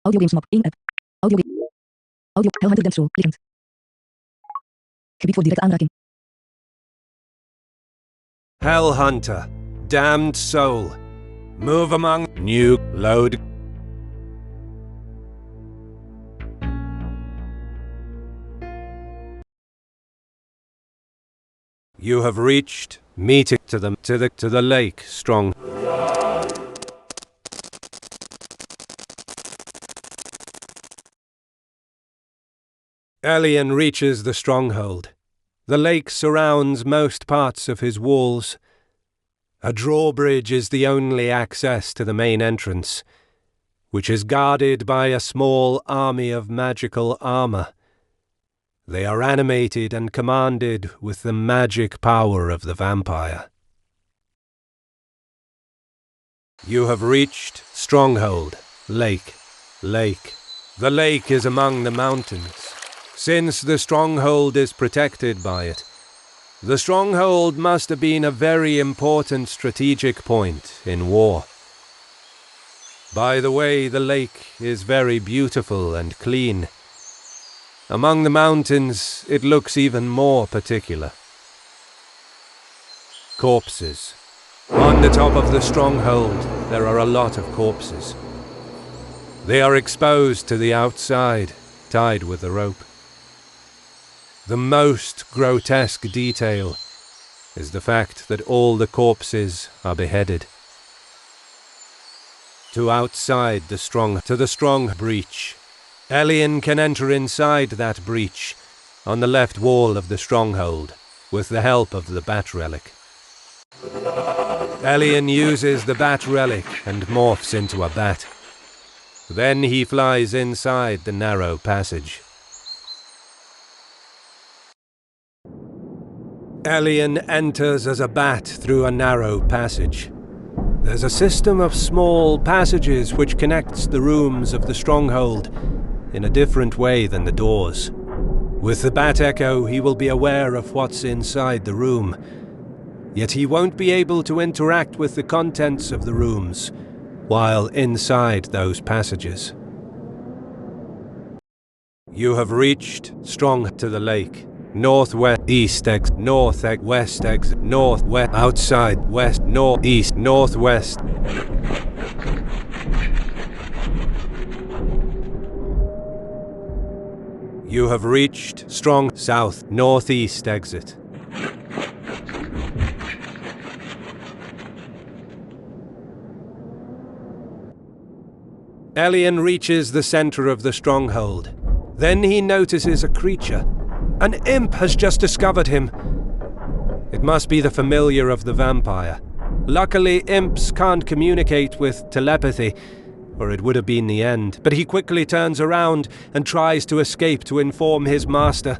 Audio games map. 1 app. Audio. Hellhunter Dance Tool. Klikkend. Gebied voor directe aanraking. Hellhunter. Damned soul. Move among. New. Load. You have reached meeting to the lake strong. Elian reaches the stronghold. The lake surrounds most parts of his walls. A drawbridge is the only access to the main entrance, which is guarded by a small army of magical armor. They are animated and commanded with the magic power of the vampire. You have reached Stronghold, Lake. The lake is among the mountains. Since the stronghold is protected by it, the stronghold must have been a very important strategic point in war. By the way, the lake is very beautiful and clean. Among the mountains, it looks even more particular. Corpses. On the top of the stronghold, there are a lot of corpses. They are exposed to the outside, tied with a rope. The most grotesque detail is the fact that all the corpses are beheaded. To the strong breach. Elian can enter inside that breach on the left wall of the stronghold with the help of the Bat Relic. Elian uses the Bat Relic and morphs into a bat. Then he flies inside the narrow passage. Elian enters as a bat through a narrow passage. There's a system of small passages which connects the rooms of the stronghold in a different way than the doors. With the Bat Echo, he will be aware of what's inside the room, yet he won't be able to interact with the contents of the rooms while inside those passages. You have reached Strong to the lake. Northwest, east exit, north exit, west exit, northwest, outside, west, north, east, northwest. You have reached Strong south, northeast exit. Elian reaches the center of the stronghold. Then he notices a creature. An imp has just discovered him. It must be the familiar of the vampire. Luckily, imps can't communicate with telepathy, or it would have been the end. But he quickly turns around and tries to escape to inform his master.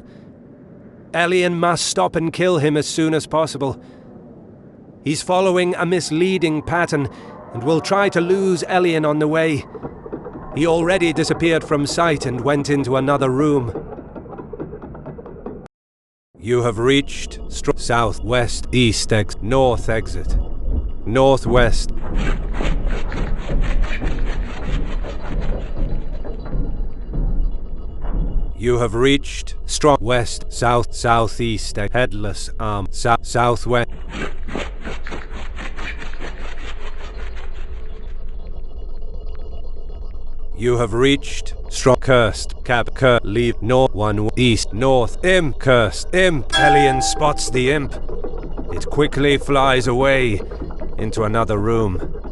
Elian must stop and kill him as soon as possible. He's following a misleading pattern and will try to lose Elian on the way. He already disappeared from sight and went into another room. You have reached south, west, east exit, north exit, northwest. You have reached strong west, south, southeast, headless arm, southwest. You have reached strong cursed leave north 1 east north cursed imp. Elian spots the imp. It quickly flies away into another room.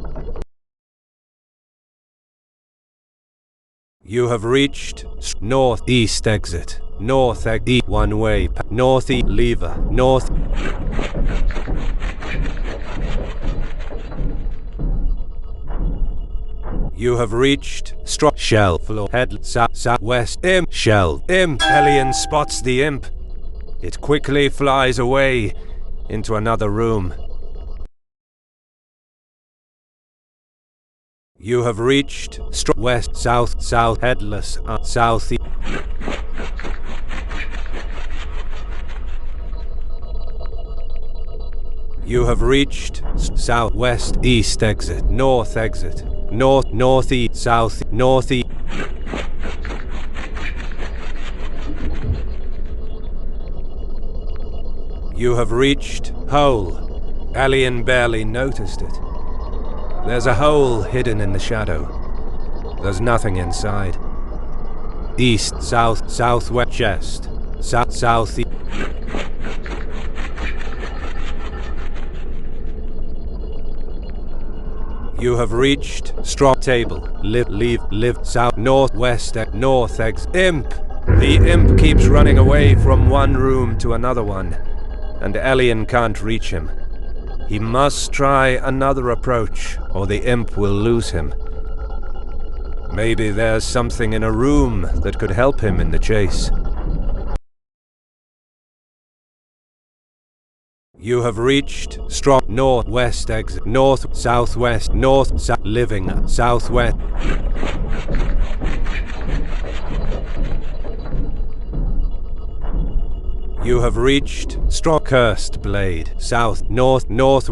You have reached northeast exit. North exit 1 way. Northeast lever. North. You have reached shell floor head southwest shell imp. Elian spots the imp. It quickly flies away into another room. You have reached west south headless southeast. You have reached southwest east exit north exit. North, northeast, south, northeast. You have reached hole. Elian barely noticed it. There's a hole hidden in the shadow. There's nothing inside. East, south, southwest, chest. South. You have reached straw table. Live, south, northwest, north, imp. The imp keeps running away from one room to another one, and Elian can't reach him. He must try another approach, or the imp will lose him. Maybe there's something in a room that could help him in the chase. You have reached straw northwest exit, north, southwest, north, living, southwest. You have reached straw cursed blade, south, north,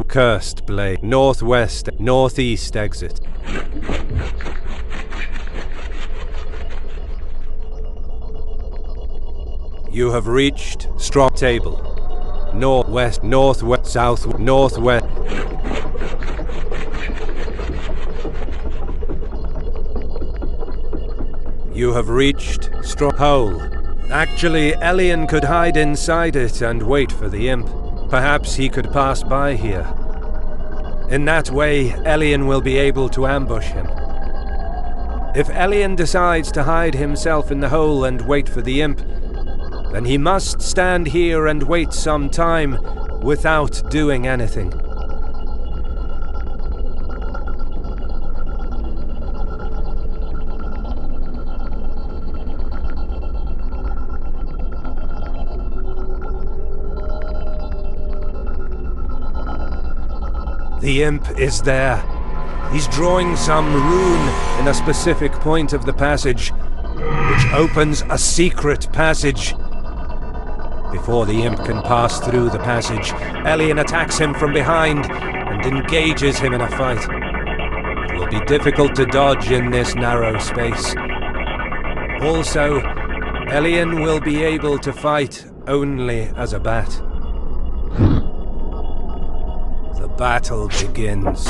cursed blade, northwest, northeast exit. You have reached straw table. Northwest, south, northwest. You have reached straw hole. Actually, Elian could hide inside it and wait for the imp. Perhaps he could pass by here. In that way, Elian will be able to ambush him. If Elian decides to hide himself in the hole and wait for the imp, then he must stand here and wait some time without doing anything. The imp is there. He's drawing some rune in a specific point of the passage, which opens a secret passage. Before the imp can pass through the passage, Elian attacks him from behind and engages him in a fight. It will be difficult to dodge in this narrow space. Also, Elian will be able to fight only as a bat. The battle begins.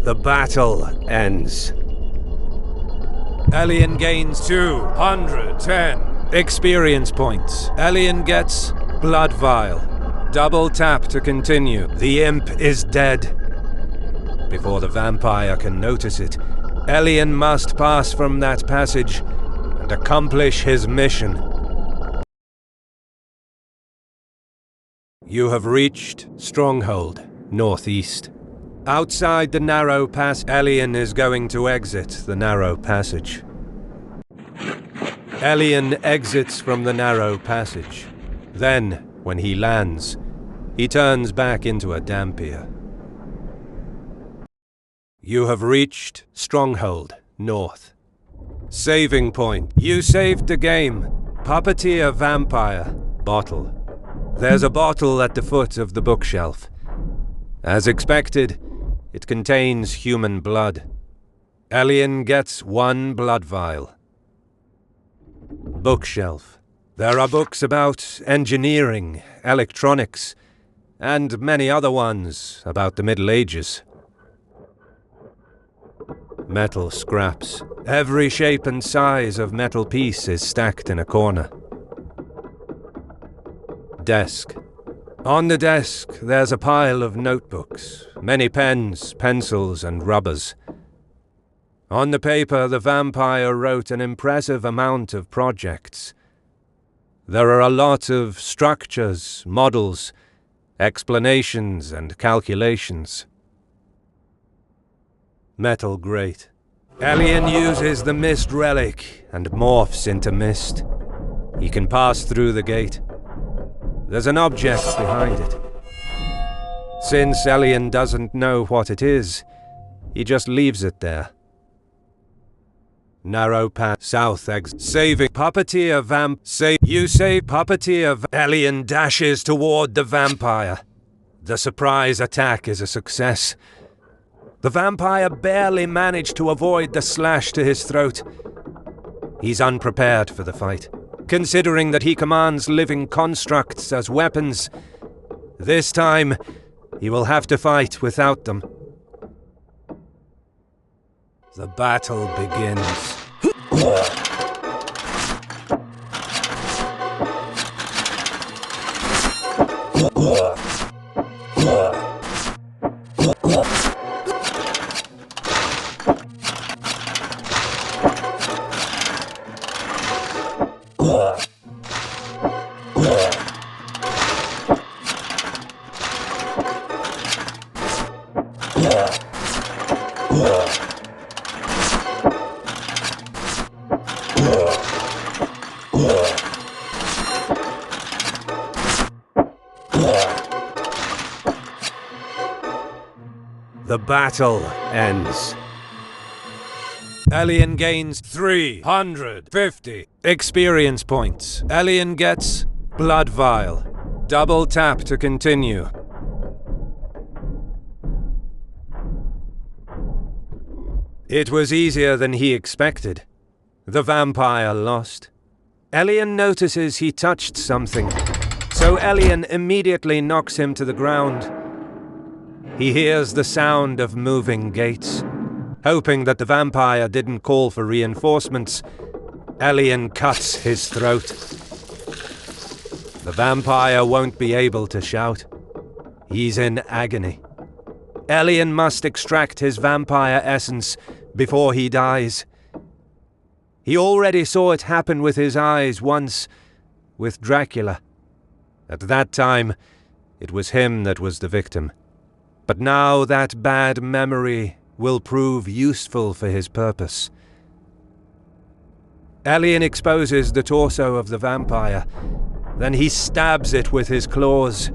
The battle ends. Elian gains 210 experience points. Elian gets blood vial. Double tap to continue. The imp is dead. Before the vampire can notice it, Elian must pass from that passage and accomplish his mission. You have reached Stronghold, northeast. Outside the narrow pass, Elian is going to exit the narrow passage. Elian exits from the narrow passage. Then, when he lands, he turns back into a Dhampir. You have reached Stronghold, north. Saving point. You saved the game. Puppeteer vampire. Bottle. There's a bottle at the foot of the bookshelf. As expected, it contains human blood. Elian gets 1 blood vial. Bookshelf. There are books about engineering, electronics, and many other ones about the Middle Ages. Metal scraps. Every shape and size of metal piece is stacked in a corner. Desk. On the desk, there's a pile of notebooks, many pens, pencils, and rubbers. On the paper, the vampire wrote an impressive amount of projects. There are a lot of structures, models, explanations, and calculations. Metal grate. Elian uses the mist relic and morphs into mist. He can pass through the gate. There's an object behind it. Since Elian doesn't know what it is, he just leaves it there. Narrow path, south exit. Saving puppeteer you save puppeteer. Elian dashes toward the vampire. The surprise attack is a success. The vampire barely managed to avoid the slash to his throat. He's unprepared for the fight, considering that he commands living constructs as weapons. This time, he will have to fight without them. The battle begins. The battle ends. Elian gains 350 experience points. Elian gets Blood Vial. Double tap to continue. It was easier than he expected. The vampire lost. Elian notices he touched something, so Elian immediately knocks him to the ground. He hears the sound of moving gates. Hoping that the vampire didn't call for reinforcements, Elian cuts his throat. The vampire won't be able to shout. He's in agony. Elian must extract his vampire essence before he dies. He already saw it happen with his eyes once, with Dracula. At that time, it was him that was the victim. But now that bad memory will prove useful for his purpose. Elian exposes the torso of the vampire. Then he stabs it with his claws.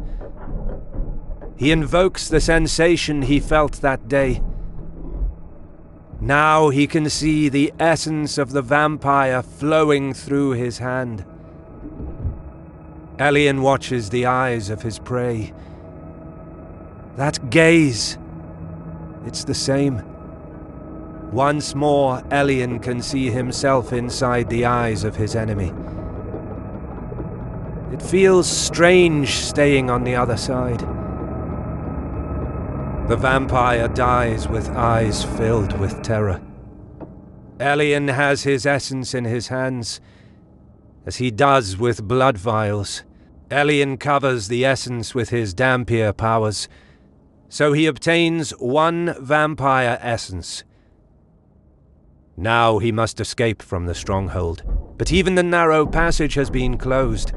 He invokes the sensation he felt that day. Now he can see the essence of the vampire flowing through his hand. Elian watches the eyes of his prey. That gaze, it's the same. Once more, Elian can see himself inside the eyes of his enemy. It feels strange staying on the other side. The vampire dies with eyes filled with terror. Elian has his essence in his hands, as he does with blood vials. Elian covers the essence with his Dhampir powers, so he obtains one vampire essence. Now he must escape from the stronghold, but even the narrow passage has been closed.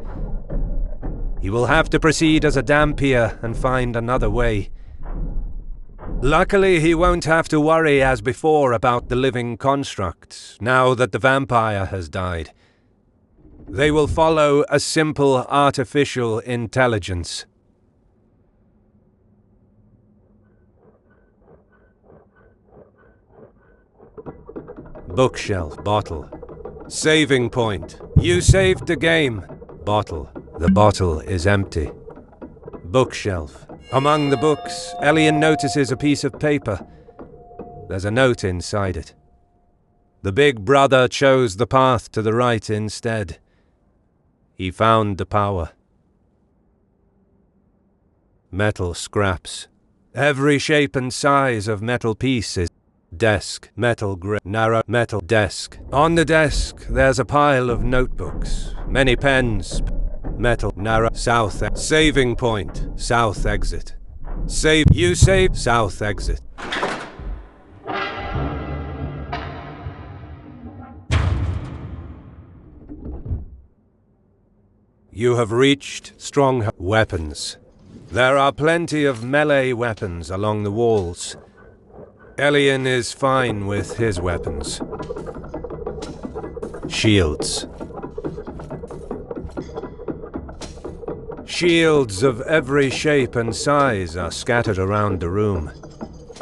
He will have to proceed as a Dhampir and find another way. Luckily, he won't have to worry as before about the living constructs, now that the vampire has died. They will follow a simple artificial intelligence. Bookshelf, bottle. Saving point. You saved the game. Bottle. The bottle is empty. Bookshelf. Among the books, Elian notices a piece of paper. There's a note inside it. The big brother chose the path to the right instead. He found the power. Metal scraps. Every shape and size of metal piece is desk, metal grip, narrow, metal desk. On the desk, there's a pile of notebooks, many pens, metal, narrow, south, saving point, south exit. Save, you save, south exit. You have reached strong weapons. There are plenty of melee weapons along the walls. Elian is fine with his weapons. Shields. Shields of every shape and size are scattered around the room.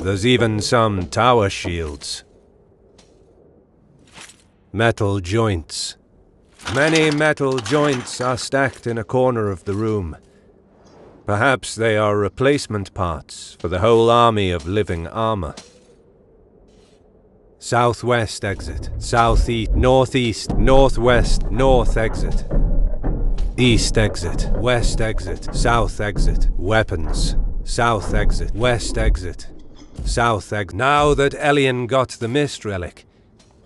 There's even some tower shields. Metal joints. Many metal joints are stacked in a corner of the room. Perhaps they are replacement parts for the whole army of living armor. Southwest exit. Southeast, northeast, northwest, north exit. East exit. West exit. South exit. Weapons. South exit. West exit. South exit. Now that Elian got the Mist Relic,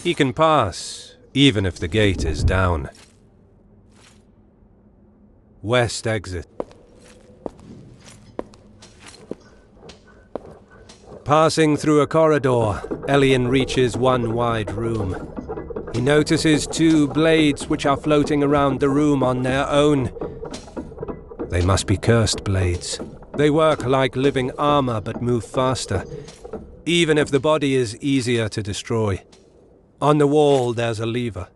he can pass, even if the gate is down. West exit. Passing through a corridor, Elian reaches one wide room. He notices two blades which are floating around the room on their own. They must be cursed blades. They work like living armor but move faster, even if the body is easier to destroy. On the wall there's a lever.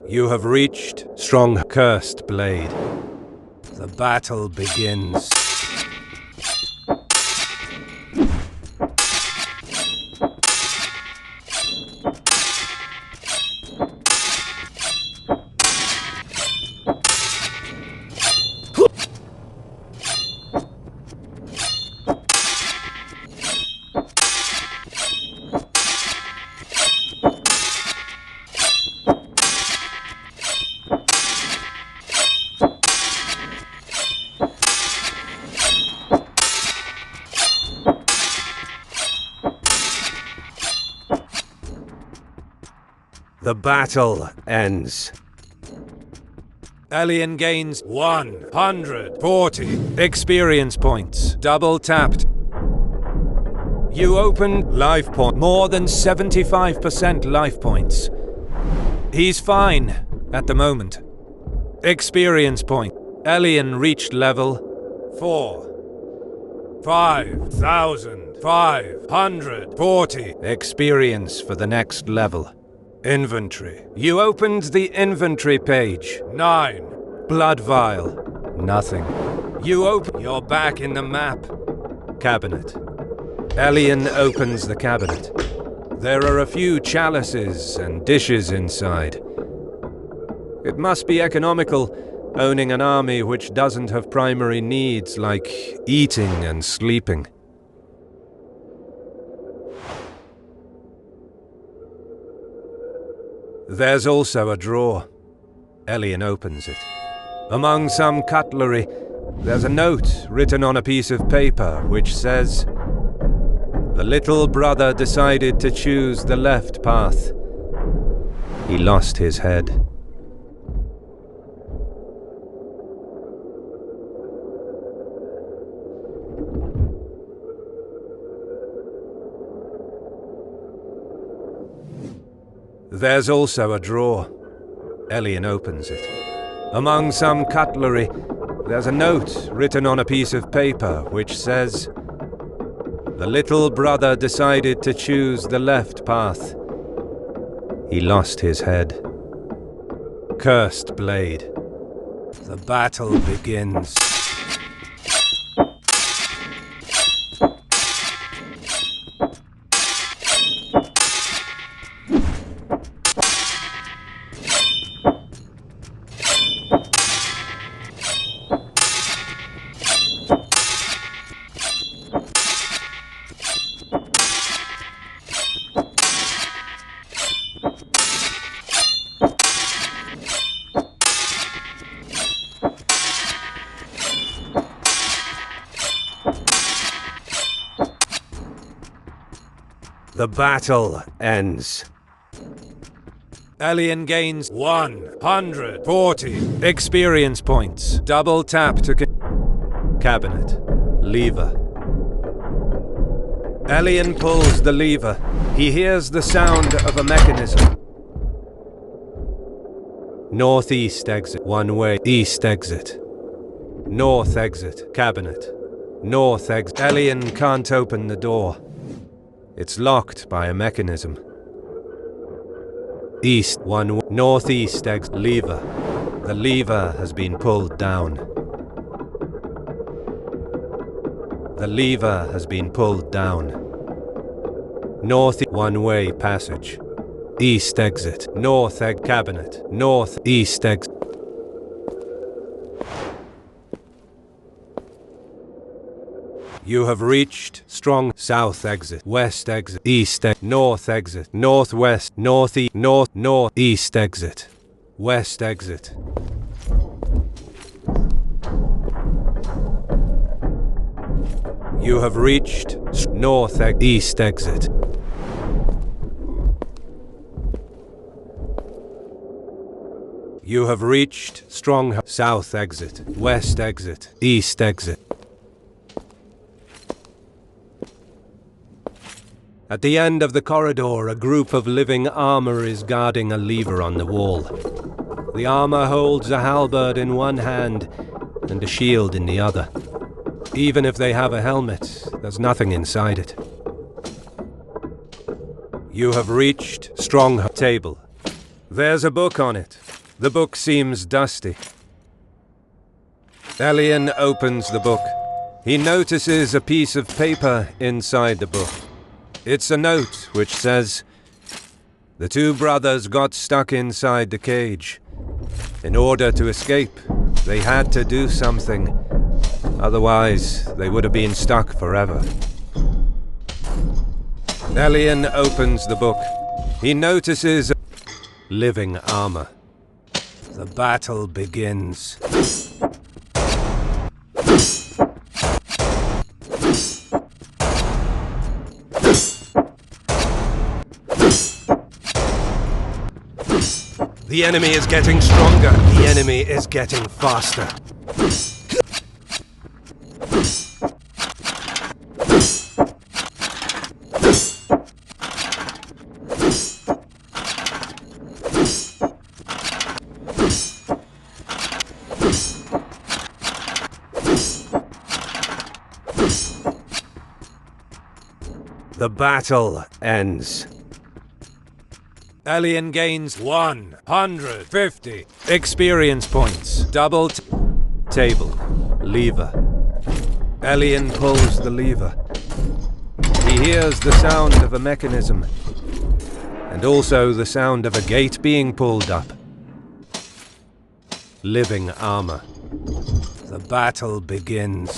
You have reached strong cursed blade. The battle begins. The battle ends. Elian gains 140 experience points, double tapped. You open life point, more than 75% life points. He's fine at the moment. Experience point. Elian reached level 4. 5,540 experience for the next level. Inventory. You opened the inventory page. 9. Blood vial. Nothing. You open. You're back in the map. Cabinet. Elian opens the cabinet. There are a few chalices and dishes inside. It must be economical, owning an army which doesn't have primary needs like eating and sleeping. There's also a drawer. Elian opens it. Among some cutlery, there's a note written on a piece of paper which says, "The little brother decided to choose the left path. He lost his head." There's also a drawer. Elian opens it. Among some cutlery, there's a note written on a piece of paper which says, "The little brother decided to choose the left path. He lost his head." Cursed blade. The battle begins. The battle ends. Elian gains 140 experience points. Double tap to cabinet. Lever. Elian pulls the lever. He hears the sound of a mechanism. Northeast exit. One way. East exit. North exit. Cabinet. North exit. Elian can't open the door. It's locked by a mechanism. East 1. Northeast exit. Lever. The lever has been pulled down. The lever has been pulled down. North one-way passage. East exit. North exit. Cabinet. North east exit. You have reached strong south exit. West exit. East exit. North exit. Northwest. Northeast. North east exit. West exit. You have reached east exit. You have reached strong south exit, west exit, east exit. At the end of the corridor, a group of living armor is guarding a lever on the wall. The armor holds a halberd in one hand and a shield in the other. Even if they have a helmet, there's nothing inside it. You have reached strong table. There's a book on it. The book seems dusty. Elian opens the book. He notices a piece of paper inside the book. It's a note which says, "The two brothers got stuck inside the cage. In order to escape, they had to do something. Otherwise, they would have been stuck forever." Elian opens the book. He notices living armor. The battle begins. The enemy is getting stronger. The enemy is getting faster. The battle ends. Elian gains 150 experience points. Double table. Lever. Elian pulls the lever. He hears the sound of a mechanism, and also the sound of a gate being pulled up. Living armor. The battle begins.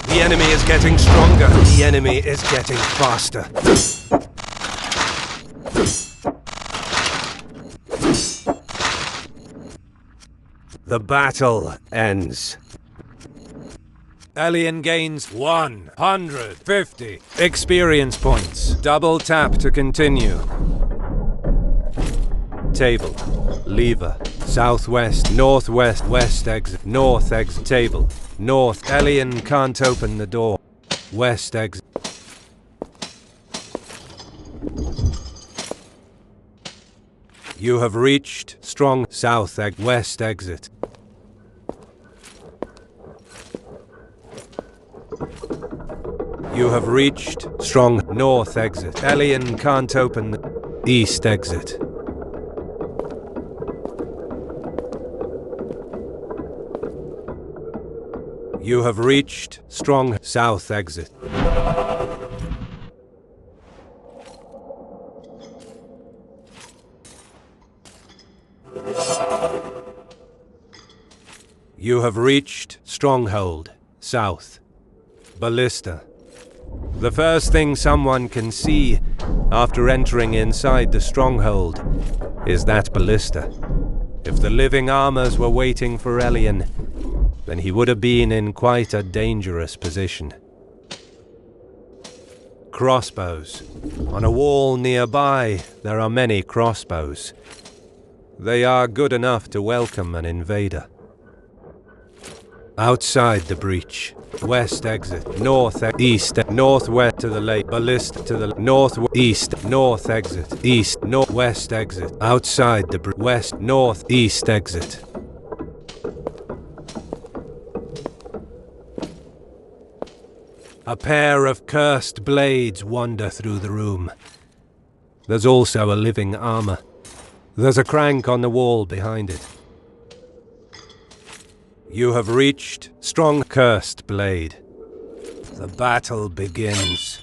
The enemy is getting stronger. The enemy is getting faster. The battle ends. Elian gains 150 experience points. Double tap to continue. Table. Lever. Southwest. Northwest. West exit. North exit. Table. North. Elian can't open the door. West exit. You have reached strong south exit. West exit. You have reached strong north exit. Elian can't open the east exit. You have reached strong south exit. You have reached stronghold south. Ballista. The first thing someone can see after entering inside the stronghold is that ballista. If the living armors were waiting for Elian, then he would have been in quite a dangerous position. Crossbows. On a wall nearby, there are many crossbows. They are good enough to welcome an invader. Outside the breach, west exit, north, east, northwest to the lake, ballista to the north, east, north exit, east, northwest exit, outside the west, north, east exit. A pair of cursed blades wander through the room. There's also a living armor. There's a crank on the wall behind it. You have reached strong cursed blade. The battle begins.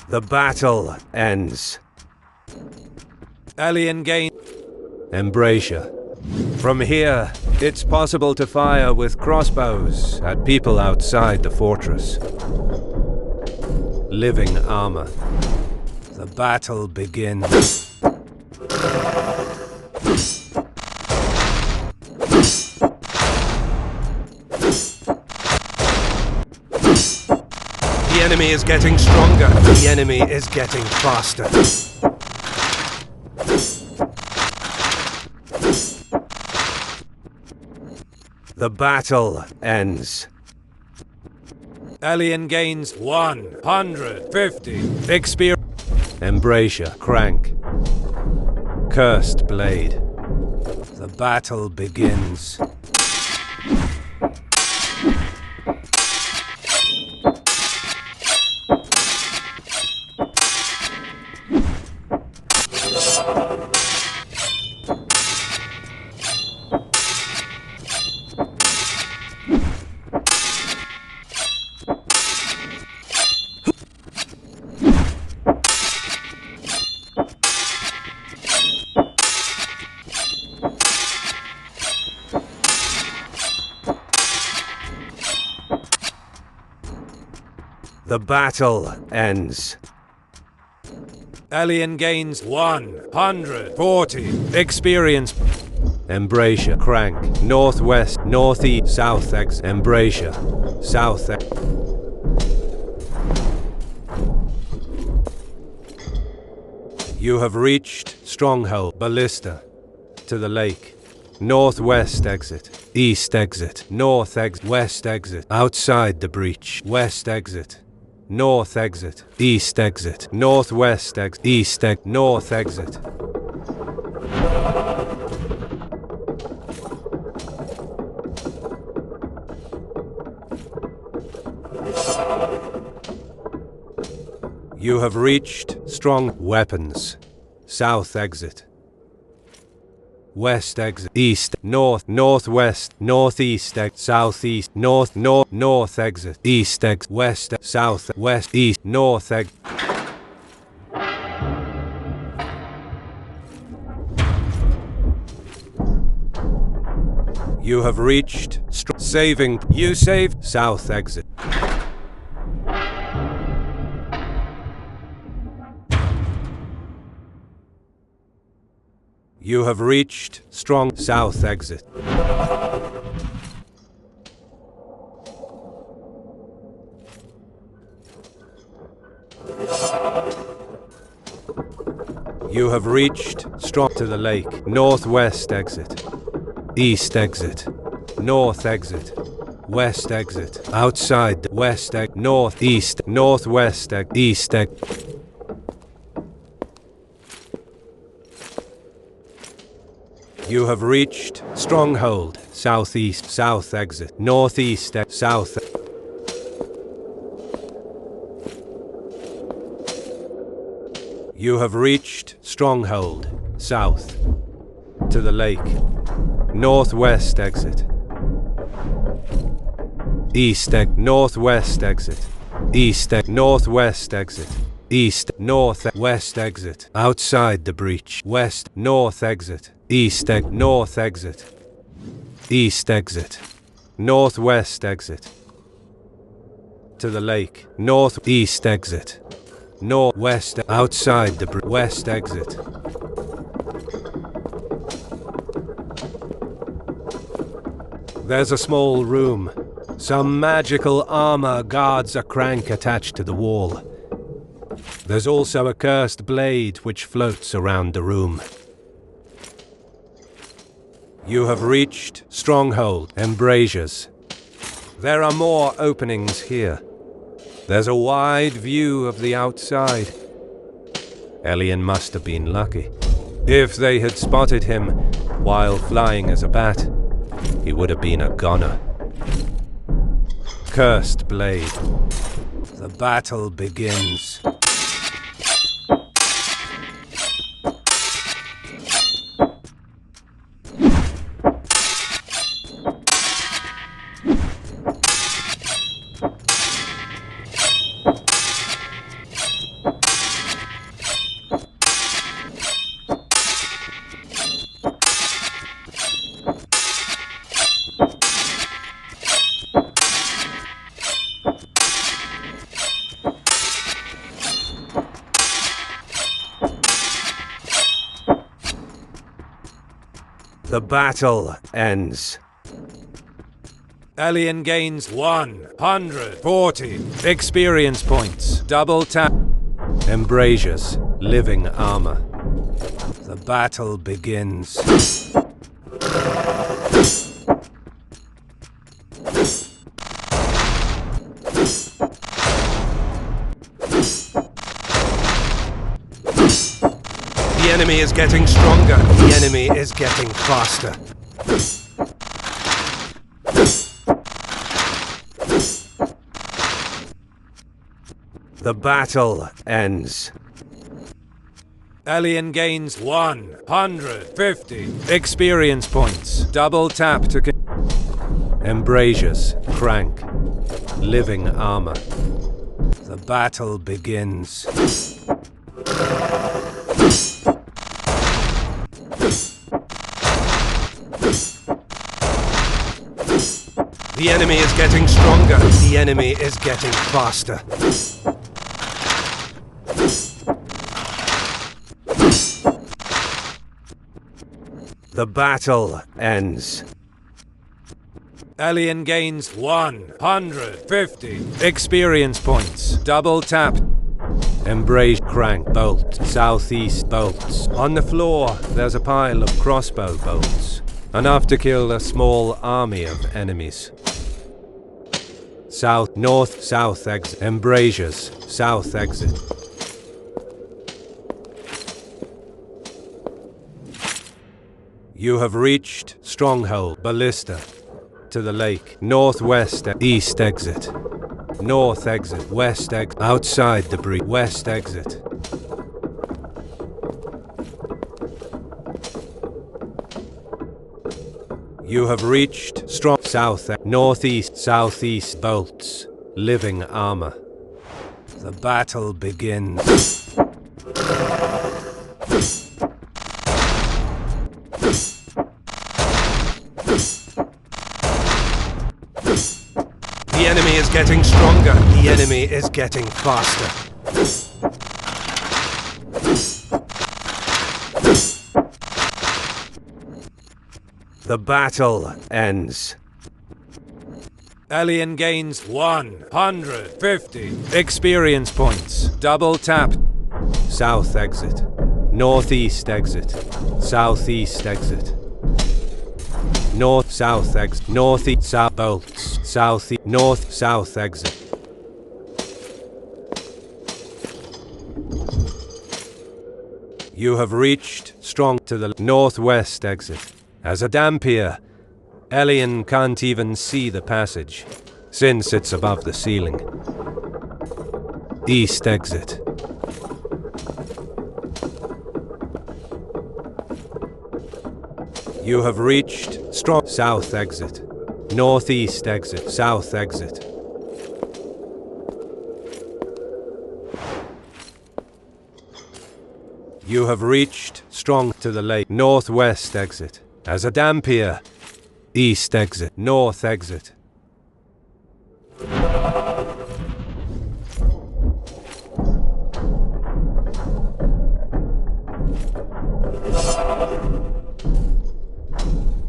The battle ends. Alien gain. Embrasure. From here, it's possible to fire with crossbows at people outside the fortress. Living armor. The battle begins. The enemy is getting stronger. The enemy is getting faster. The battle ends. Alien gains 150 experience. Embrasure, crank. Cursed blade. The battle begins. The battle ends. Alien gains 140 experience. Embrasure, crank. Northwest, northeast, south exit. Embrasure, south exit. You have reached Stronghold, Ballista, to the lake. Northwest exit, east exit, north exit, west exit, outside the breach, west exit. North exit, east exit, northwest exit, east exit, north exit. You have reached strong weapons. South exit. West exit, east, north, northwest, northeast exit, southeast, north, north exit, east exit, west, south, west, east, north exit. You have reached saving. You save south exit. You have reached strong south exit. You have reached strong to the lake. Northwest exit. East exit. North exit. West exit. Outside the west exit. North, east, northwest exit. East exit. You have reached Stronghold, southeast, south exit, northeast, south. You have reached Stronghold, south, to the lake, northwest exit, east, northwest exit, east, northwest exit, east, north, west exit, outside the breach, west, north exit. North exit. East exit. Northwest exit. To the lake. Northeast exit. Northwest outside the west exit. There's a small room. Some magical armor guards a crank attached to the wall. There's also a cursed blade which floats around the room. You have reached Stronghold, Embrasures. There are more openings here. There's a wide view of the outside. Elian must have been lucky. If they had spotted him while flying as a bat, he would have been a goner. Cursed blade. The battle begins. The battle ends. Elian gains 140 experience points. Double tap. Embrasures, living armor. The battle begins. The enemy is getting stronger. The enemy is getting faster. The battle ends. Elian gains 150 experience points. Double tap to Embrasures, crank. Living armor. The battle begins. The enemy is getting stronger. The enemy is getting faster. The battle ends. Elian gains 150 experience points. Double tap. Embrace, crank, bolt. Southeast bolts. On the floor, there's a pile of crossbow bolts. Enough to kill a small army of enemies. South, north, south exit. Embrasures, south exit. You have reached Stronghold, Ballista. To the lake. Northwest, east exit. North exit, west exit. Outside the breach. West exit. You have reached strong south, northeast, southeast bolts, living armor. The battle begins. The enemy is getting stronger. The enemy is getting faster. The battle ends. Elian gains 150 experience points. Double tap. South exit. Northeast exit. Southeast exit. North, south exit. Northeast, south bolts. Southeast, north, south exit. You have reached strong to the northwest exit. As a Dampier, Elian can't even see the passage, since it's above the ceiling. East exit. You have reached strong south exit. Northeast exit. South exit. You have reached strong to the lake. Northwest exit. As a Dampier. East exit. North exit.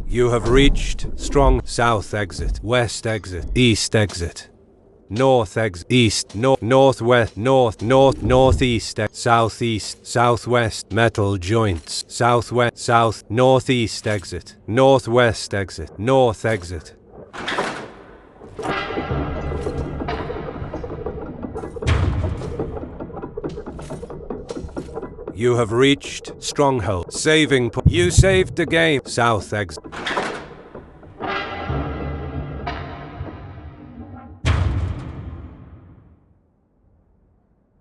You have reached strong. South exit. West exit. East exit. North exit. East. Northwest. Northeast. Southeast. Southwest. Metal joints. Southwest. South. Northeast exit. Northwest exit. North exit. You have reached stronghold. Saving point. You saved the game. South exit.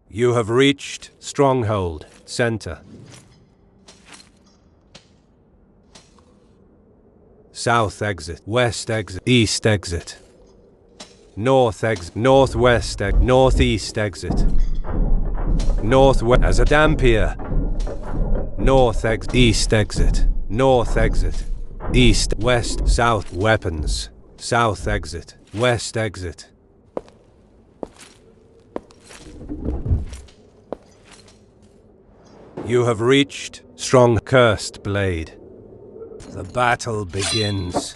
You have reached stronghold. Center. South exit. West exit. East exit. North exit. Northwest exit. Northeast exit. Northwest. As a Dampier. North exit. East exit. North exit. East. West. South. Weapons. South exit. West exit. You have reached strong. Cursed blade. The battle begins.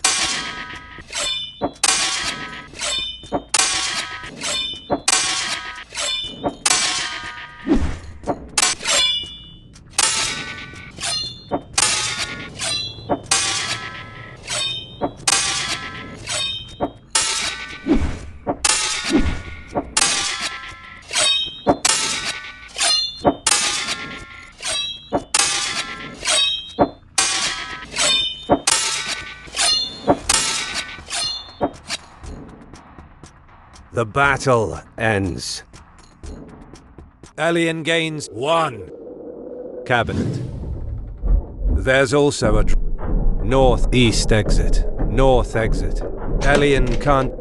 The battle ends. Alien gains 1. Cabinet. There's also a northeast exit. North exit. Alien can't.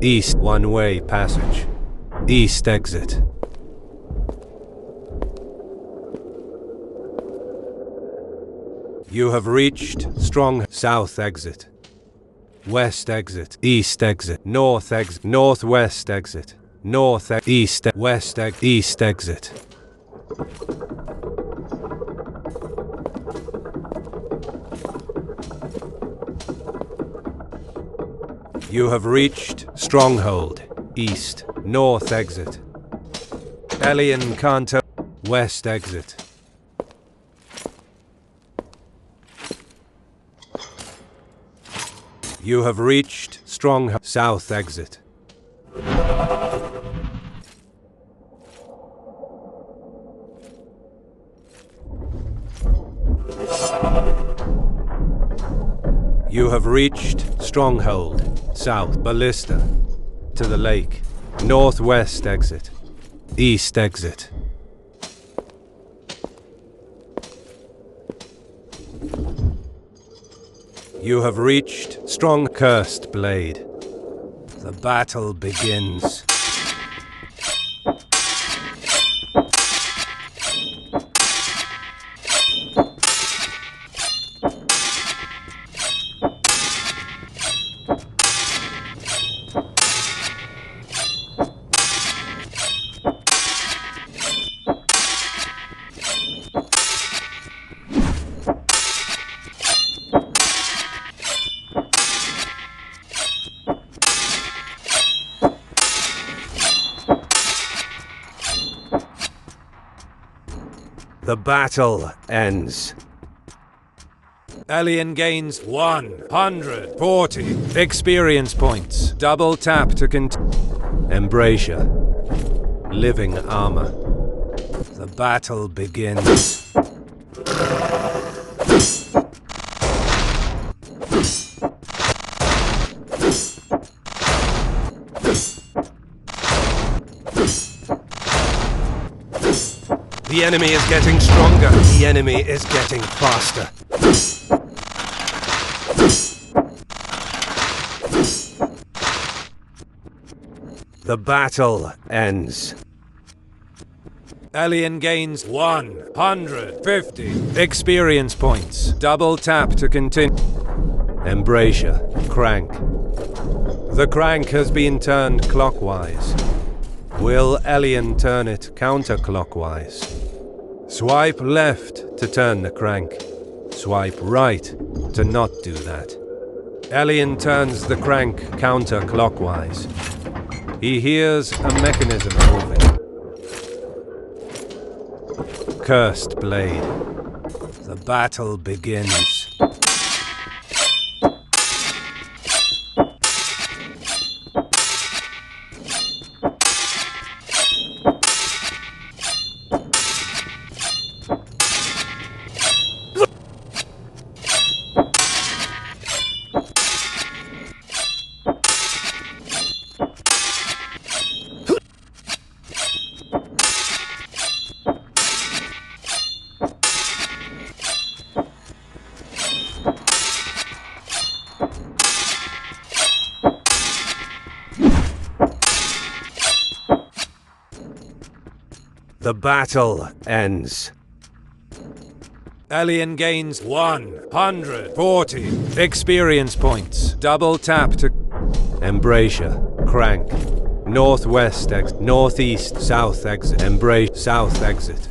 East one-way passage. East exit. You have reached strong. South exit. West exit. East exit. North exit. Northwest exit. North east west east exit. You have reached stronghold. East. North exit. Alien Kanto. West exit. You have reached strong. South exit. You have reached stronghold. South. Ballista. To the lake. Northwest exit. East exit. You have reached strong. Cursed blade. The battle begins. The battle ends. Alien gains 140 experience points. Double tap to Embrasure. Living armor. The battle begins. The enemy is getting stronger. The enemy is getting faster. The battle ends. Elian gains 150 experience points. Double tap to continue. Embrasure. Crank. The crank has been turned clockwise. Will Elian turn it counterclockwise? Swipe left to turn the crank. Swipe right to not do that. Elian turns the crank counterclockwise. He hears a mechanism moving. Cursed blade. The battle begins. The battle ends. Elian gains 140 experience points. Double tap to Embrasure. Crank. Northwest exit. Northeast. South exit. Embrace. South exit.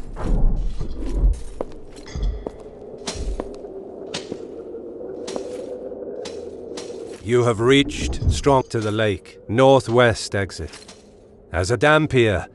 You have reached strong to the lake. Northwest exit. As a Dampier.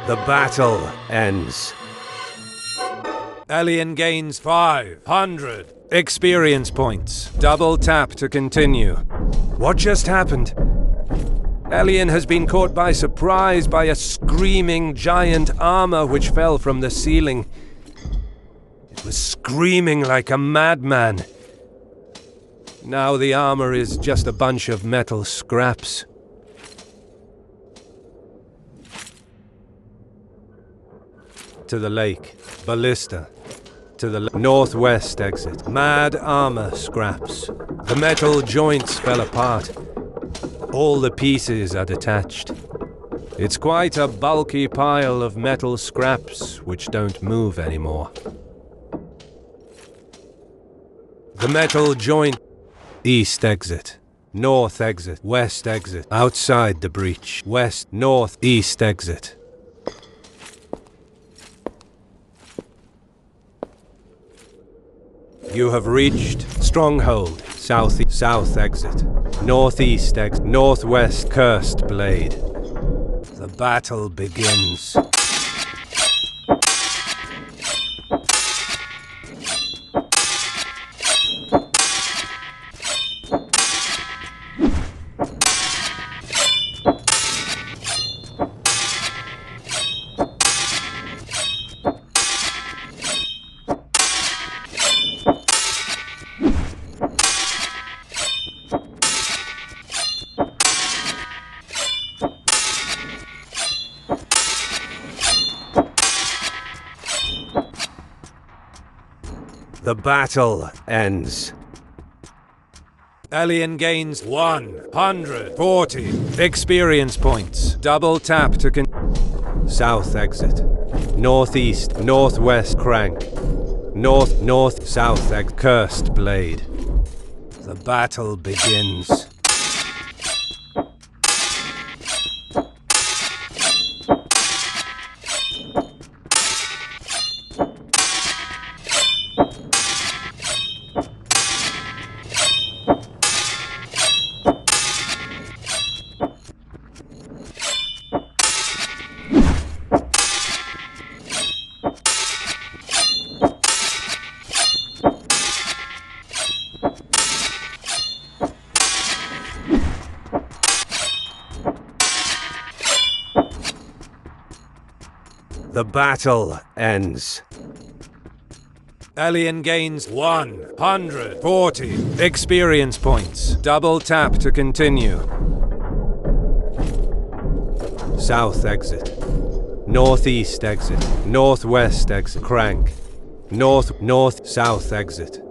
The battle ends. Elian gains 500 experience points. Double tap to continue. What just happened? Elian has been caught by surprise by a screaming giant armor which fell from the ceiling. It was screaming like a madman. Now the armor is just a bunch of metal scraps. To the lake. Ballista. To the northwest exit. Mad armor scraps. The metal joints fell apart. All the pieces are detached. It's quite a bulky pile of metal scraps which don't move anymore. The metal joint. East exit. North exit. West exit. Outside the breach. West, north, east exit. You have reached Stronghold. South exit. Northeast exit. Northwest Cursed Blade. The battle begins. The battle ends. Elian gains 140 experience points. Double tap to south exit. Northeast, northwest crank. North, south exit. Cursed Blade. The battle begins. The battle ends. Elian gains 140 experience points. Double tap to continue. South exit. Northeast exit. Northwest exit. Crank. North, south exit.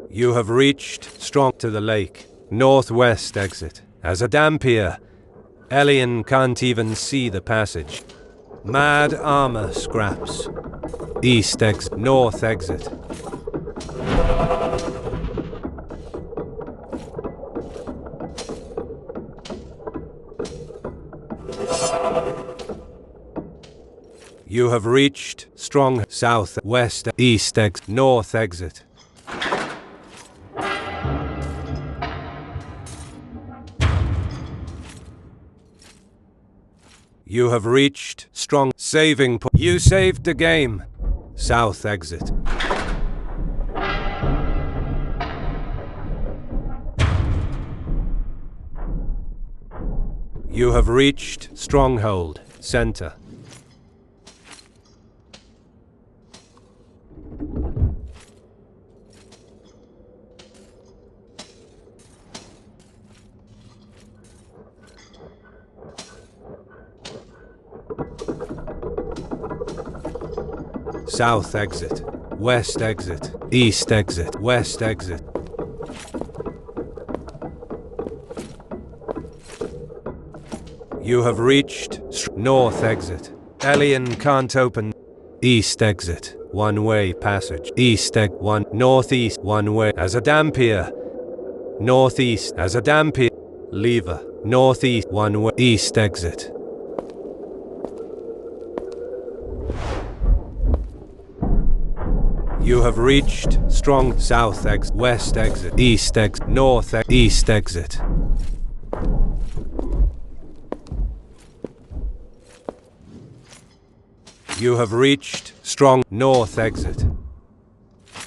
You have reached Strong to the lake. Northwest exit. As a Dampier, Elian can't even see the passage. Mad armor scraps. East exit. North exit. You have reached Strong South, West, East exit, North exit. You have reached Strong saving point. You saved the game. South exit. You have reached Stronghold, Center. South exit, west exit, east exit, west exit. You have reached north exit. Elian can't open. East exit, one-way passage. East exit, one. Northeast, one-way. As a Dampier. Northeast, as a Dampier. Lever, northeast, one-way. East exit. You have reached strong south exit, west exit, east exit, north exit, east exit. You have reached strong north exit.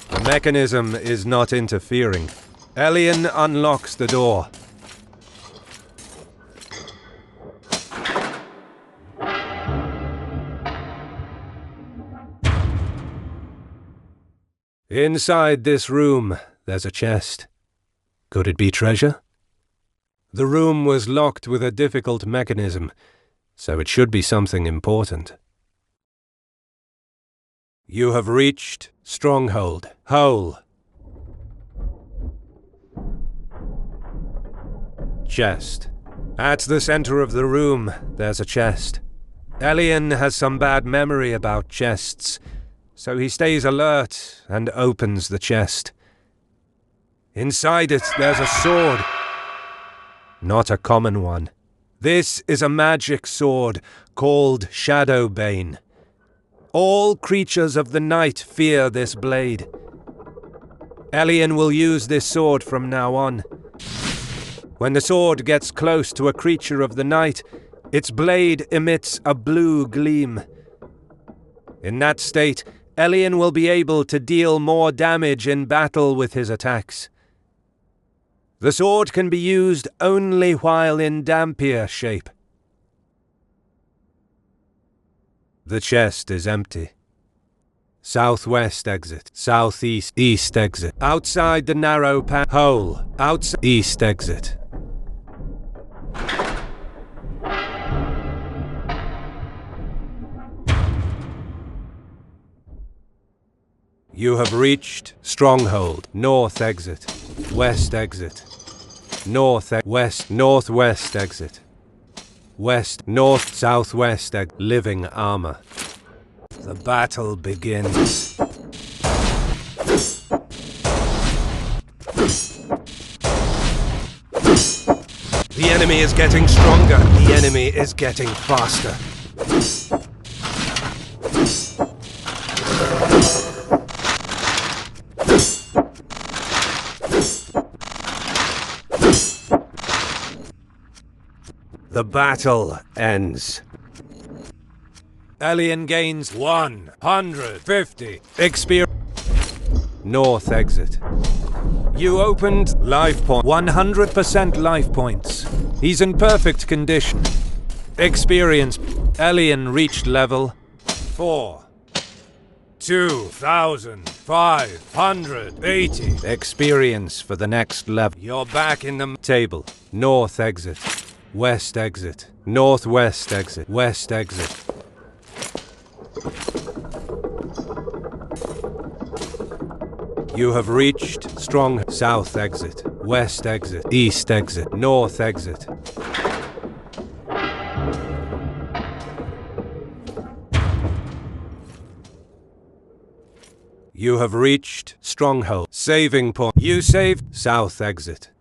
The mechanism is not interfering. Elian unlocks the door. Inside this room, there's a chest. Could it be treasure? The room was locked with a difficult mechanism, so it should be something important. You have reached Stronghold, Hole. Chest. At the center of the room, there's a chest. Elian has some bad memory about chests, so he stays alert and opens the chest. Inside it, there's a sword. Not a common one. This is a magic sword called Shadowbane. All creatures of the night fear this blade. Elian will use this sword from now on. When the sword gets close to a creature of the night, its blade emits a blue gleam. In that state, Elian will be able to deal more damage in battle with his attacks. The sword can be used only while in Dampier shape. The chest is empty. Southwest exit, southeast, east exit. Outside the narrow hole, outside, east exit. You have reached Stronghold, north exit, west exit, north, west, northwest exit. West, north, southwest, living armor. The battle begins. The enemy is getting stronger. The enemy is getting faster. The battle ends. Elian gains 150 experience. North exit. You opened life point. 100% life points. He's in perfect condition. Experience. Elian reached level 4. 2,580 experience for the next level. You're back in the table. North exit. West exit. Northwest exit. West exit. You have reached strong south exit. West exit. East exit. North exit. You have reached Stronghold. Saving point. You saved south exit.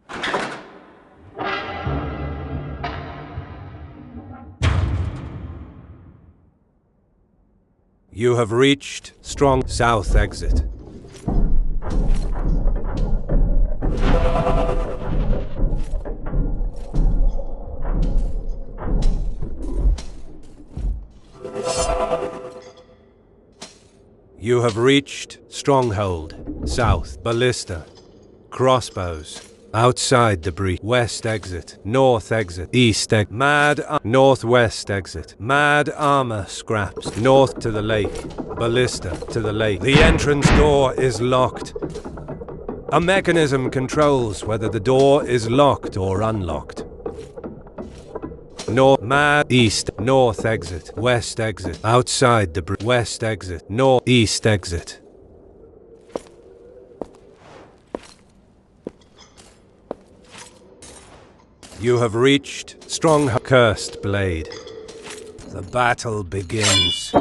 You have reached strong south exit. You have reached Stronghold, South, Ballista, Crossbows, Outside the breach. West exit. North exit. East exit. Northwest exit. Mad armor scraps. North to the lake. Ballista to the lake. The entrance door is locked. A mechanism controls whether the door is locked or unlocked. East. North exit. West exit. Outside the breach. West exit. North. East exit. You have reached strong cursed blade. The battle begins.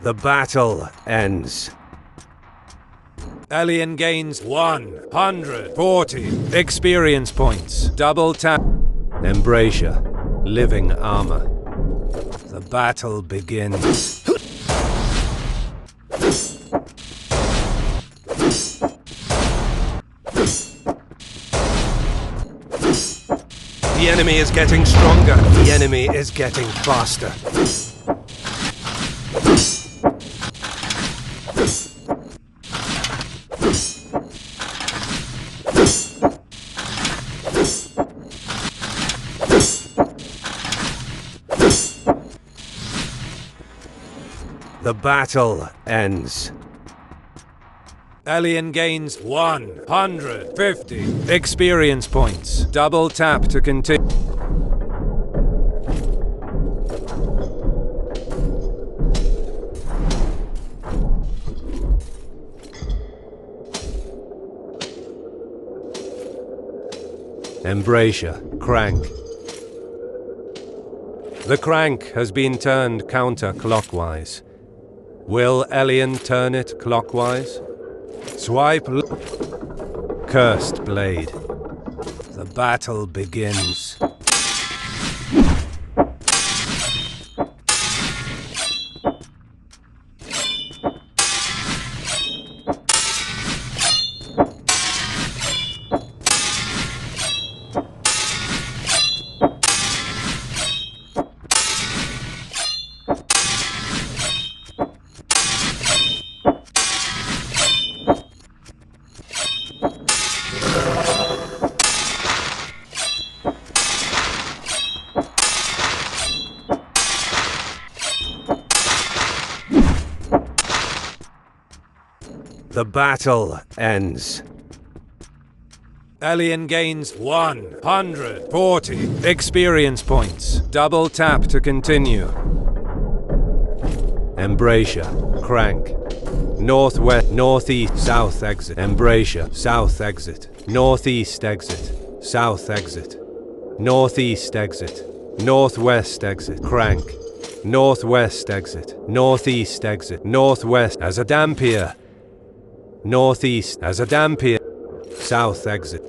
The battle ends. Elian gains 140 experience points. Double tap. Embrasure. Living armor. The battle begins. The enemy is getting stronger. The enemy is getting faster. The battle ends. Elian gains 150 experience points. Double tap to continue. Embrasure. Crank. The crank has been turned counterclockwise. Will Elian turn it clockwise? Swipe. Cursed blade. The battle begins. The battle ends. Elian gains 140 experience points. Double tap to continue. Embrasure. Crank. Northwest, northeast, south exit. Embrasure. South exit. Northeast exit. South exit. Northeast exit. Northwest exit. Crank. Northwest exit. Northeast exit. Northwest as a dampier. Northeast as a dampier. South exit.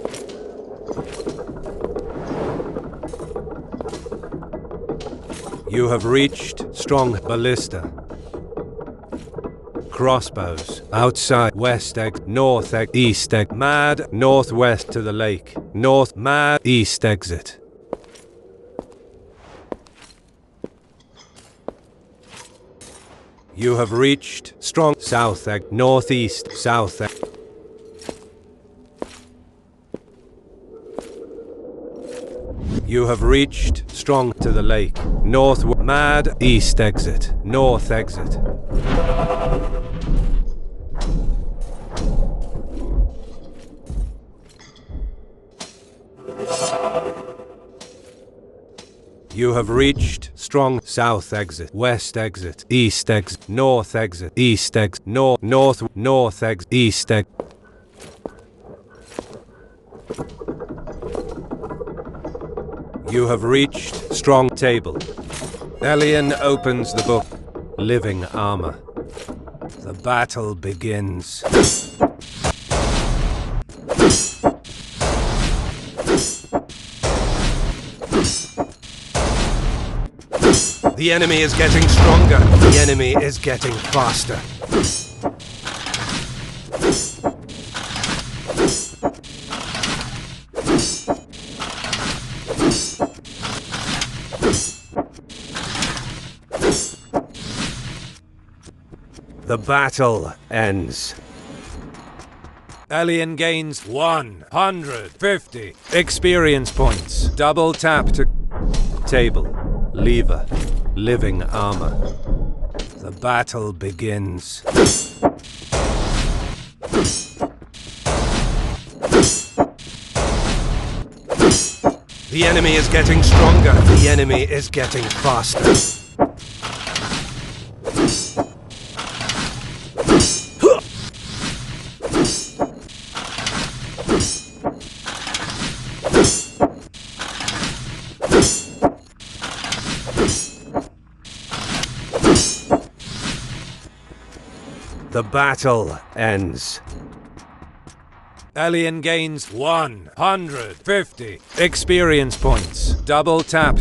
You have reached strong ballista. Crossbows. Outside. West exit. North exit. East exit. Mad. Northwest to the lake. North. Mad. East exit. You have reached strong south exit. Northeast. South exit. You have reached strong to the lake. North. Mad. East exit. North exit. You have reached strong south exit, west exit, east exit, north exit, east exit, north exit, east exit. You have reached strong table. Elian opens the book. Living armor. The battle begins. The enemy is getting stronger. The enemy is getting faster. The battle ends. Alien gains 150 experience points. Double tap to table, lever, living armor. The battle begins. The enemy is getting stronger. The enemy is getting faster. The battle ends. Alien gains 150 experience points. Double tap.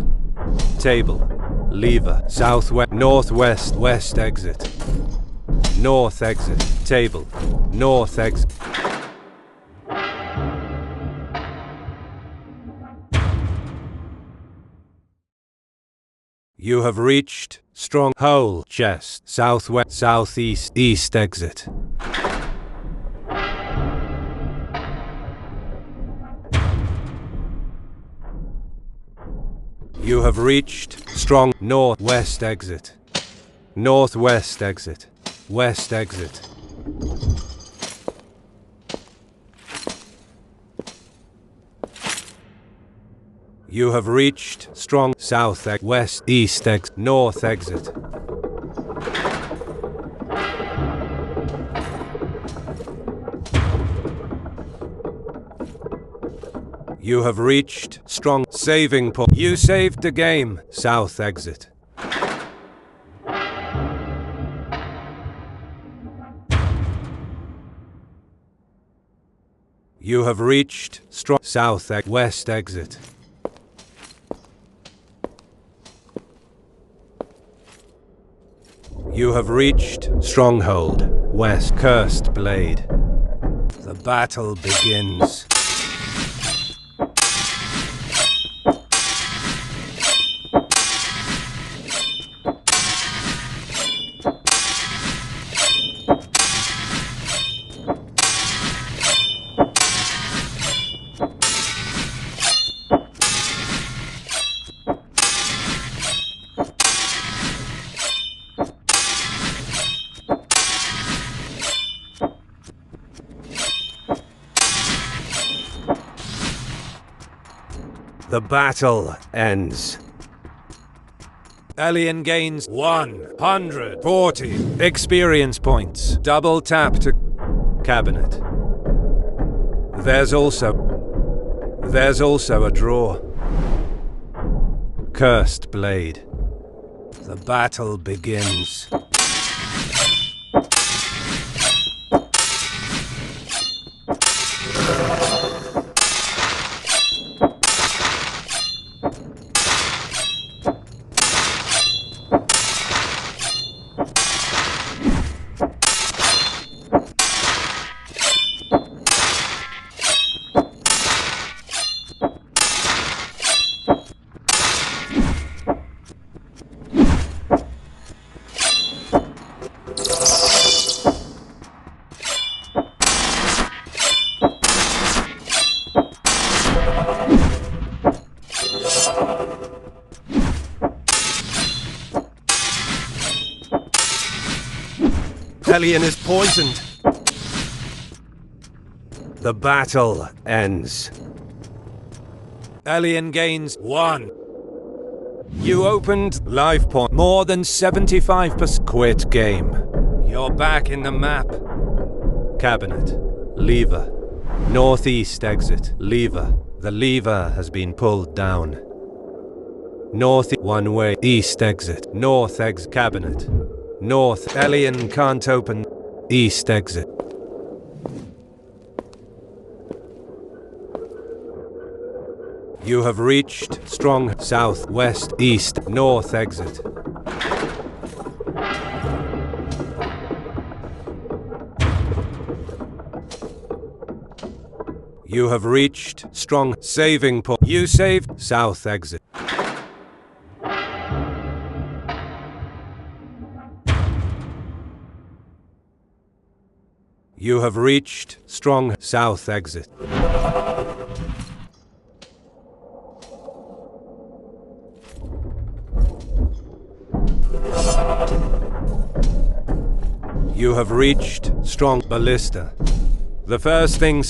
Table. Lever. Southwest. Northwest. West exit. North exit. Table. North exit. You have reached stronghold chest. Southwest. Southeast. East exit. You have reached strong northwest exit. Northwest exit. West exit. You have reached strong south exit. West east exit. North exit. You have reached strong saving point. You saved the game. South exit. You have reached strong south exit. West exit. You have reached stronghold. West. Cursed blade. The battle begins. The battle ends. Alien gains 140 experience points. Double tap to cabinet. There's also a draw. Cursed blade. The battle begins. Alien is poisoned. The battle ends. Alien gains 1. You opened life point more than 75%. Quit game. You're back in the map. Cabinet. Lever. Northeast exit. Lever. The lever has been pulled down. North one way. East exit. North exit. Cabinet. North. Alien can't open. East exit. You have reached strong south, west, east, north exit. You have reached strong saving point. You saved south exit. You have reached strong south exit. You have reached strong ballista. The first thing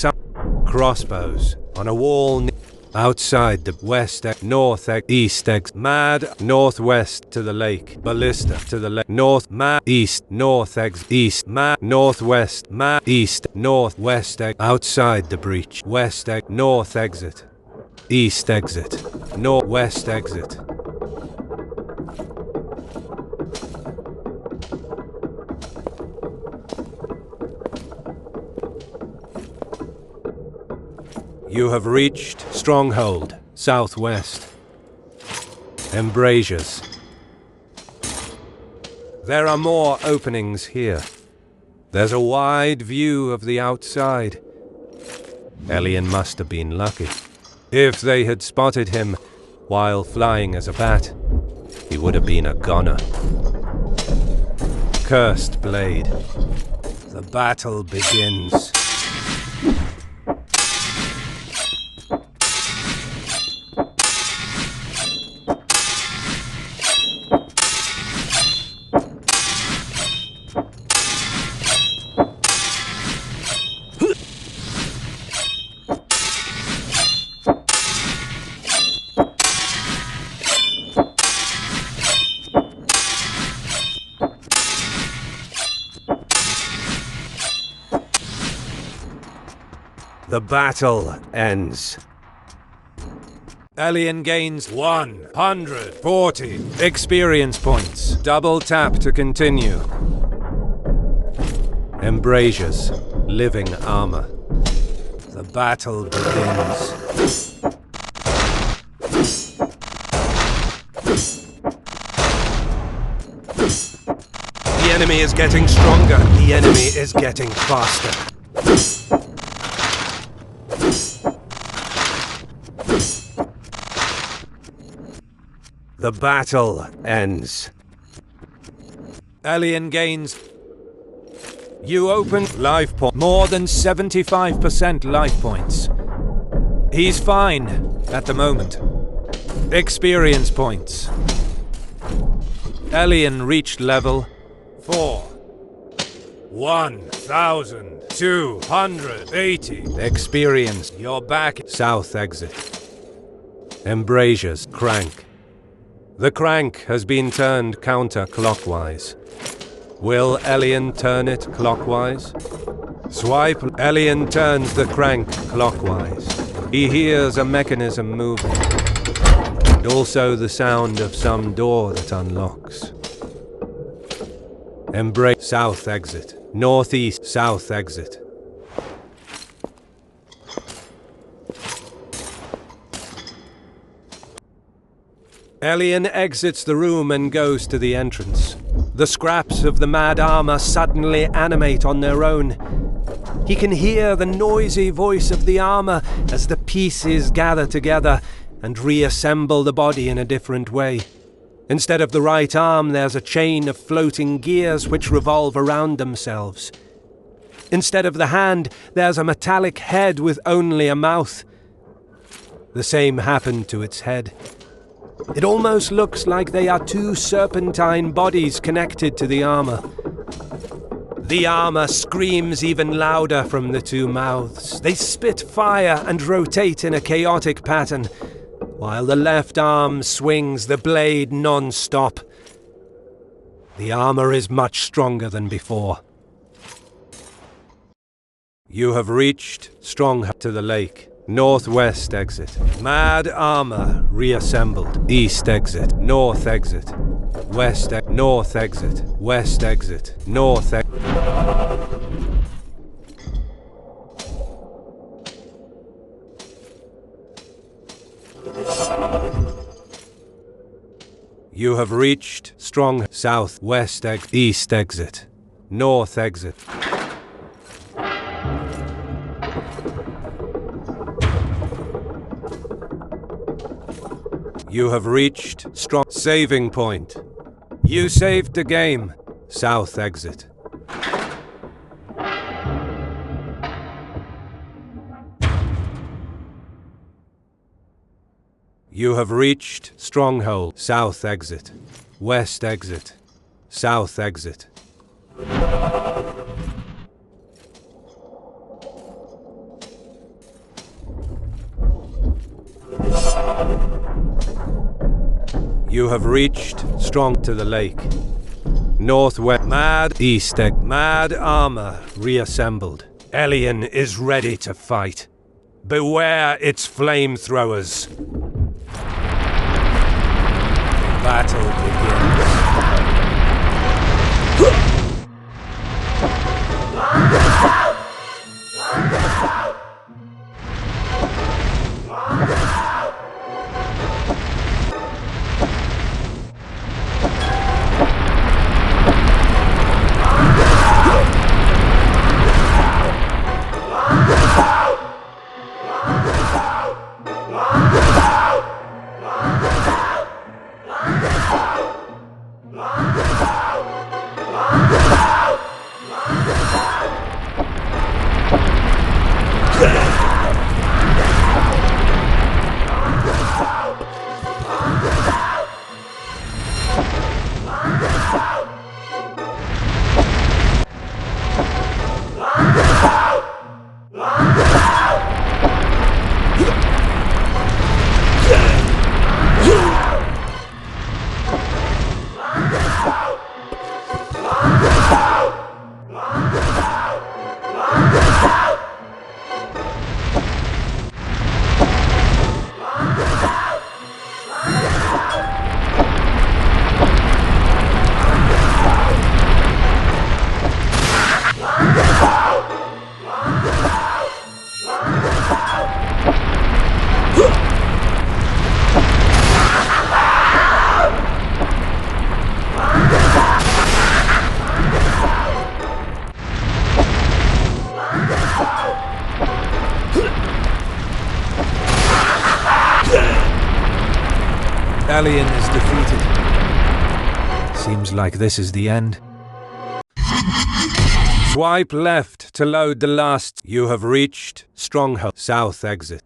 crossbows on a wall outside the west north east mad northwest to the lake ballista to the lake north mad east north east mad northwest mad east northwest outside the breach west north exit east exit northwest exit. You have reached stronghold, southwest. Embrasures. There are more openings here. There's a wide view of the outside. Elian must have been lucky. If they had spotted him while flying as a bat, he would have been a goner. Cursed blade. The battle begins. The battle ends. Elian gains 140 experience points. Double tap to continue. Embrasures, living armor. The battle begins. The enemy is getting stronger. The enemy is getting faster. The battle ends. Elian gains. You open life point. More than 75% life points. He's fine at the moment. Experience points. Elian reached level 4. 1,280. Experience. You're back. South exit. Embrasures. Crank. The crank has been turned counterclockwise. Will Elian turn it clockwise? Swipe. Elian turns the crank clockwise. He hears a mechanism moving, and also the sound of some door that unlocks. Embrace. South exit. Northeast. South exit. Elian exits the room and goes to the entrance. The scraps of the mad armor suddenly animate on their own. He can hear the noisy voice of the armor as the pieces gather together and reassemble the body in a different way. Instead of the right arm, there's a chain of floating gears which revolve around themselves. Instead of the hand, there's a metallic head with only a mouth. The same happened to its head. It almost looks like they are two serpentine bodies connected to the armor. The armor screams even louder from the two mouths. They spit fire and rotate in a chaotic pattern, while the left arm swings the blade non-stop. The armor is much stronger than before. You have reached strong to the lake. Northwest exit. Mad armor reassembled. East exit. North exit. West north exit. West exit. North exit. You have reached strong southwest exit. East exit. North exit. You have reached strong saving point. You saved the game. South exit. You have reached stronghold. South exit. West exit. South exit. You have reached strong to the lake. Northwest. Mad East. Mad armor reassembled. Elian is ready to fight. Beware its flamethrowers. Battle begins. Elian is defeated. Seems like this is the end. Swipe left to load the last. You have reached stronghold. South exit.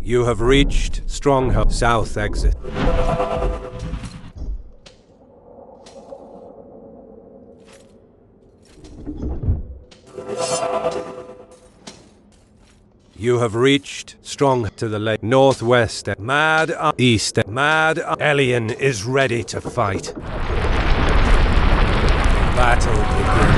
You have reached stronghold. South exit. You have reached strong to the lake. Northwest. Mad East. Mad Elian is ready to fight. Battle begins.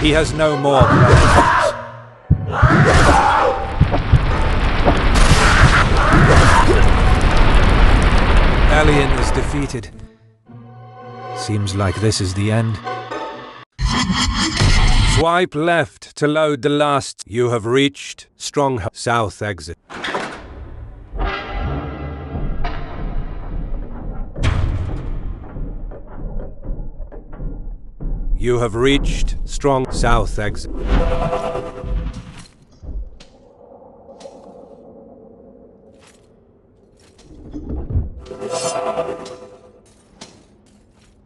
He has no more questions. Alien is defeated. Seems like this is the end. Swipe left to load the last. You have reached Stronghold South exit. You have reached Strong South exit.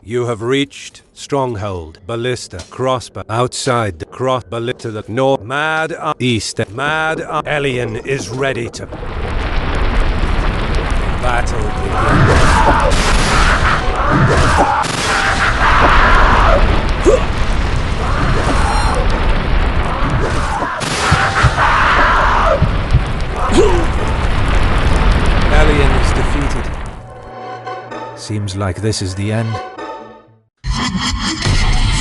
You have reached Stronghold Ballista Crossbow outside the cross ballista to the north. Mad east. Mad Alien is ready to battle begins. Alien is defeated. Seems like this is the end.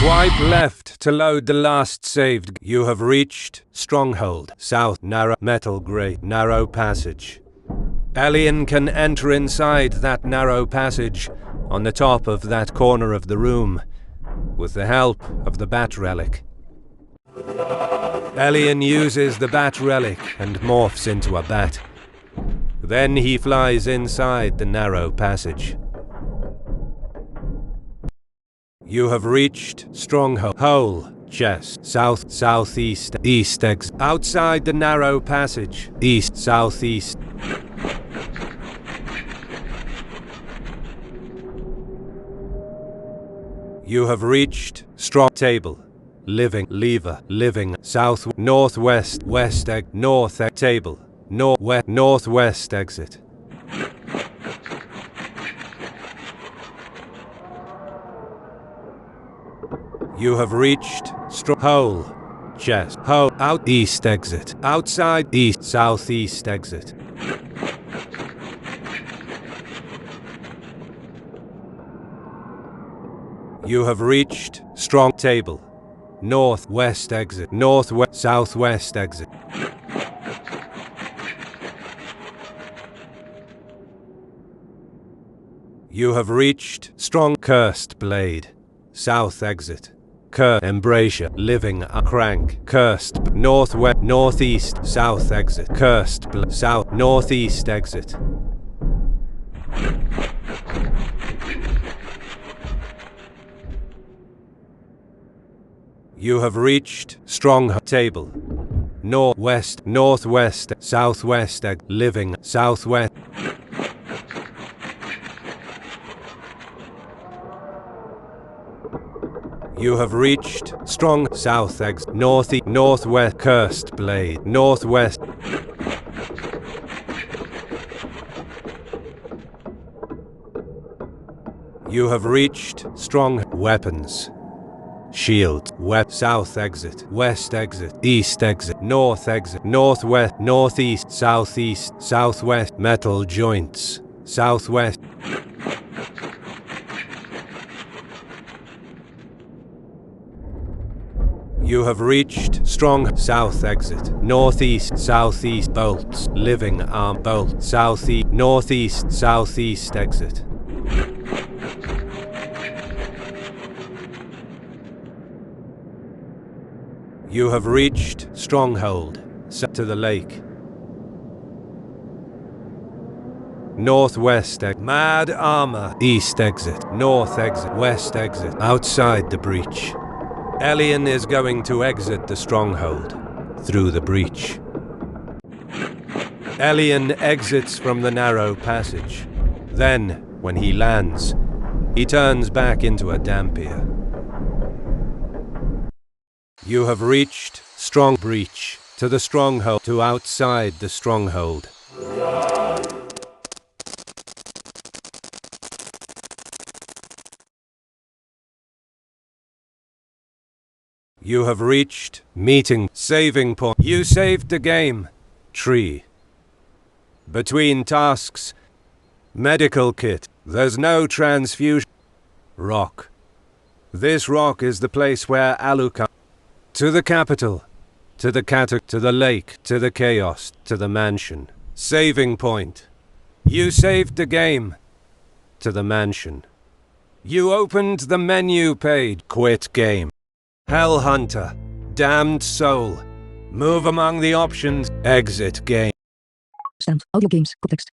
Swipe left to load the last saved. You have reached Stronghold South narrow metal grate narrow passage. Alien can enter inside that narrow passage on the top of that corner of the room with the help of the Bat Relic. Alien uses the Bat Relic and morphs into a bat. Then he flies inside the narrow passage. You have reached Stronghold Hole Chest Southeast East exit. Outside the narrow passage. East Southeast. You have reached Strong Table Living Lever Living South Northwest West North Table Northwest Northwest exit. You have reached Hole Chest Hole out East exit. Outside East Southeast exit. You have reached Strong Table Northwest exit. Northwest Southwest exit. You have reached Strong Cursed Blade South exit. Embrasure Living Crank Cursed Northwest Northeast South exit. Cursed South Northeast exit. You have reached Strong Table Northwest Northwest Southwest Living Southwest. You have reached Strong South exit. Northeast Northwest Cursed Blade Northwest. You have reached Strong Weapons Shield West South exit. West exit. East exit. North exit. Northwest Northeast Southeast Southwest. Metal Joints Southwest. You have reached Strong South exit. Northeast Southeast Bolts Living Arm Bolt Southeast Northeast Southeast exit. You have reached Stronghold set to the lake. Northwest Mad Armor East exit. North exit. West exit. Outside the breach. Alien is going to exit the stronghold through the breach. Alien exits from the narrow passage. Then, when he lands, he turns back into a Dampier. You have reached Strong Breach to the stronghold to outside the stronghold. You have reached meeting saving point. You saved the game. Tree. Between tasks. Medical kit. There's no transfusion. Rock. This rock is the place where Alucard. To the capital. To the to the lake. To the chaos. To the mansion. Saving point. You saved the game. To the mansion. You opened the menu page. Quit game. Hell Hunter. Damned soul. Move among the options. Exit game. Sound. Audio games. Context.